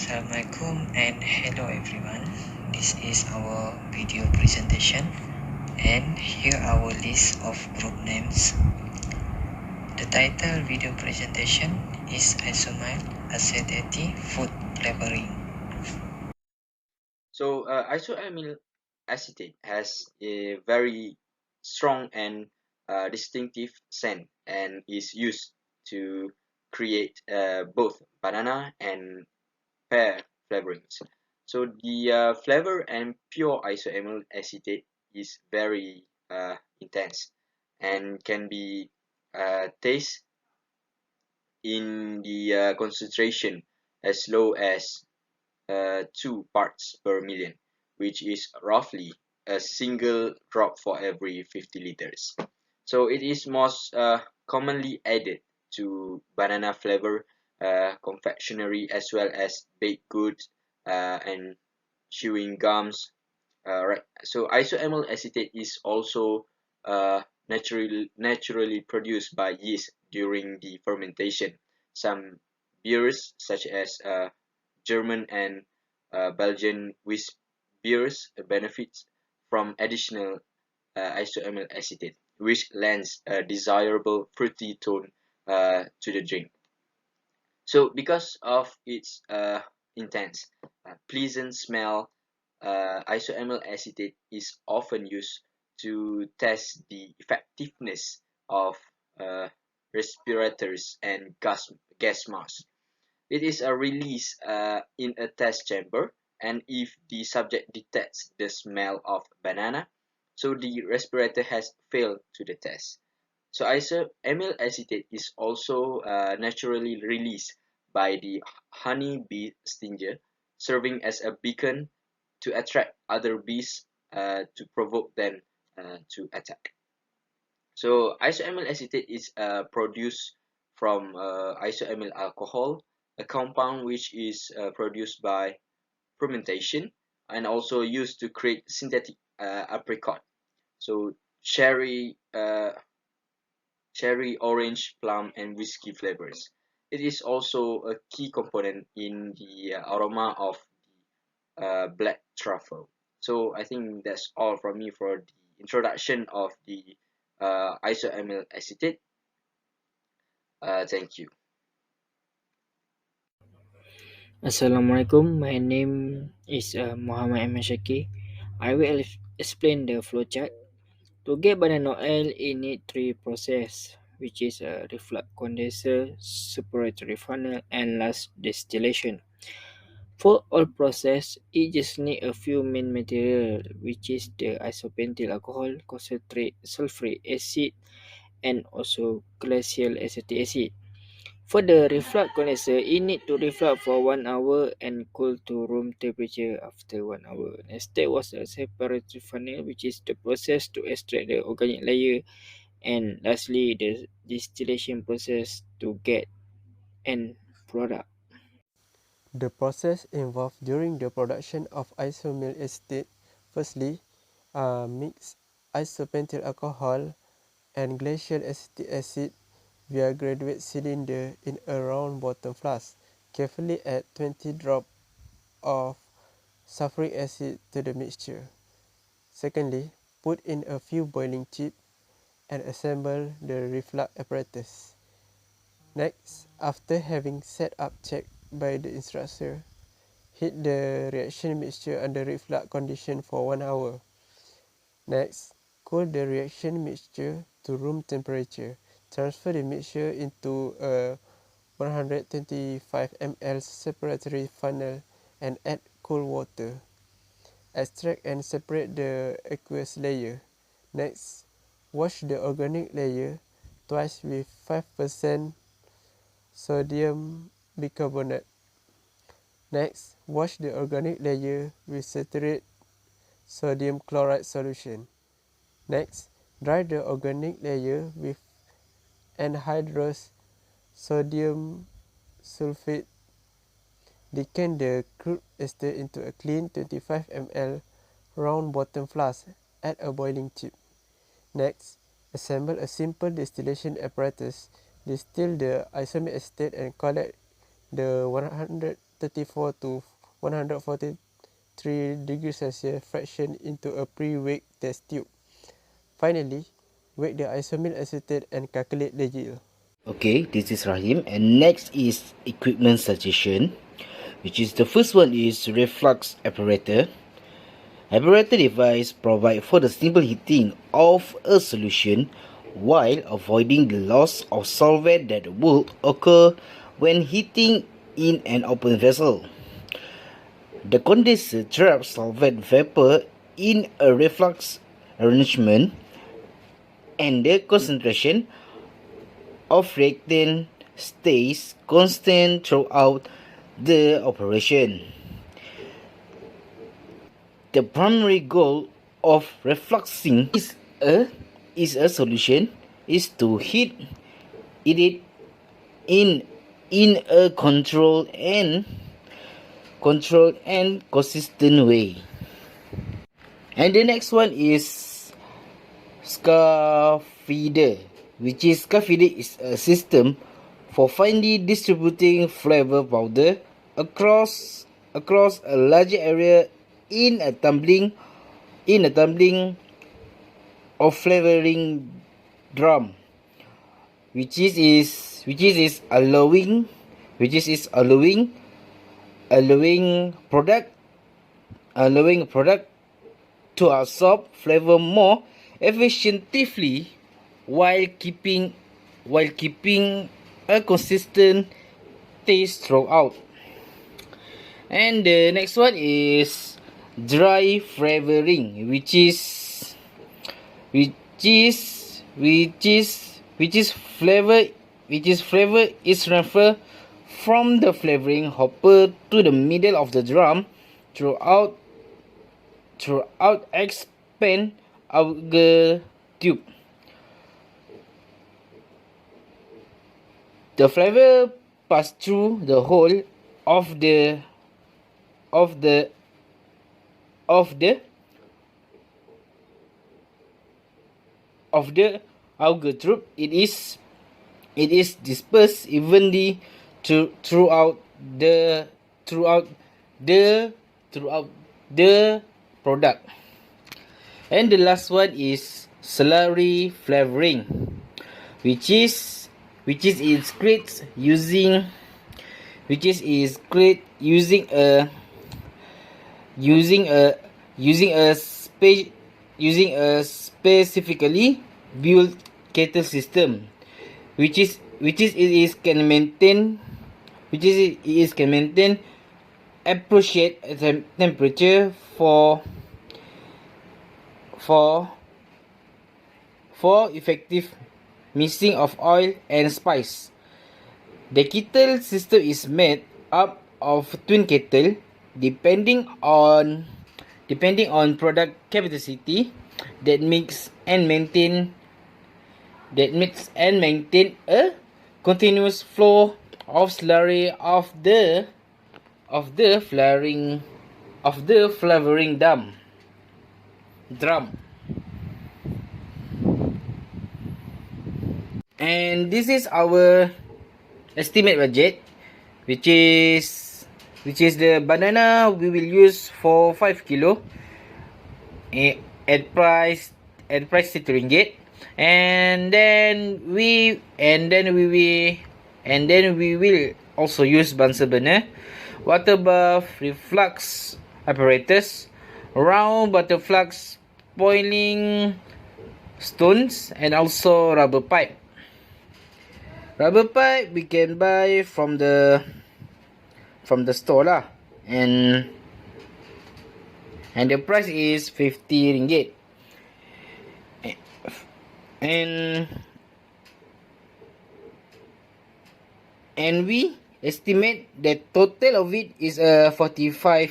Assalamualaikum and hello everyone. This is our video presentation and here are our list of group names. The title video presentation is isomyl acetate food flavoring. So isoamyl acetate has a very strong and distinctive scent and is used to create both banana and pear flavorings. So the flavor and pure isoamyl acetate is very intense and can be taste in the concentration as low as 2 parts per million, which is roughly a single drop for every 50 liters. So it is most commonly added to banana flavor confectionery as well as baked goods and chewing gums. Right. So isoamyl acetate is also naturally produced by yeast during the fermentation. Some beers, such as German and Belgian whiskey beers, benefits from additional isoamyl acetate, which lends a desirable fruity tone to the drink. So, because of its intense, pleasant smell, isoamyl acetate is often used to test the effectiveness of uh, respirators and gas masks. It is a release in a test chamber, and if the subject detects the smell of banana, so the respirator has failed to the test. So isoamyl acetate is also naturally released by the honey bee stinger, serving as a beacon to attract other bees to provoke them to attack. So isoamyl acetate is produced from isoamyl alcohol, a compound which is produced by fermentation and also used to create synthetic apricot. So cherry, orange, plum, and whiskey flavors. It is also a key component in the aroma of the black truffle. So I think that's all from me for the introduction of the isoamyl acetate. Thank you. Assalamualaikum. My name is Muhammad Ahmad Shaki. I will explain the flowchart. To get banana oil, you need three processes, which is a reflux condenser, separatory funnel, and last distillation. For all process, you just need a few main material, which is the isopentyl alcohol, concentrate sulfuric acid, and also glacial acetic acid. For the reflux condenser, it need to reflux for 1 hour and cool to room temperature after 1 hour. Next step was a separatory funnel, which is the process to extract the organic layer, and lastly the distillation process to get end product. The process involved during the production of isoamyl acetate, firstly, mix isopentyl alcohol and glacial acetic acid via graduate cylinder in a round bottom flask. Carefully add 20 drops of sulfuric acid to the mixture. Secondly, put in a few boiling chips and assemble the reflux apparatus. Next, after having set up checked by the instructor, heat the reaction mixture under reflux condition for 1 hour. Next, cool the reaction mixture to room temperature. Transfer the mixture into a 125 ml separatory funnel and add cool water. Extract and separate the aqueous layer. Next, wash the organic layer twice with 5% sodium bicarbonate. Next, wash the organic layer with saturated sodium chloride solution. Next, dry the organic layer with anhydrous sodium sulfate. Decant the crude ester into a clean 25 ml round bottom flask. Add a boiling chip. Next, assemble a simple distillation apparatus. Distill the isoamyl acetate and collect the 100 34 to 143 degrees Celsius fraction into a pre-wake test tube. Finally, wake the isomyl acetate and calculate the yield. Okay, this is Rahim, and next is equipment suggestion, which is the first one is reflux apparatus. Apparatus device provide for the simple heating of a solution while avoiding the loss of solvent that would occur when heating in an open vessel. The condenser traps solvent vapor in a reflux arrangement, and the concentration of reactant stays constant throughout the operation. The primary goal of refluxing is a solution is to heat it in a controlled and consistent way. And the next one is Scafeeder, which is Scafeeder is a system for finely distributing flavor powder across a larger area in a tumbling of flavoring drum, which is allowing product to absorb flavor more efficiently while keeping a consistent taste throughout. And the next one is dry flavoring, which is flavor is transferred from the flavoring hopper to the middle of the drum throughout expand auger tube. The flavor pass through the whole of the auger tube. It is dispersed evenly throughout the product. And the last one is slurry flavoring, which is created using a specifically built kettle system, which can maintain appropriate temperature for effective mixing of oil and spice. The kettle system is made up of twin kettle depending on product capacity that mix and maintain a continuous flow of slurry of the flavoring drum. And this is our estimate budget, which is the banana we will use for 5 kilo at price RM30, and then we will also use Bunsen burner, water bath, reflux apparatus, round butterflux, boiling stones, and also rubber pipe. Rubber pipe we can buy from the store lah, and the price is RM50. And we estimate that total of it is RM45.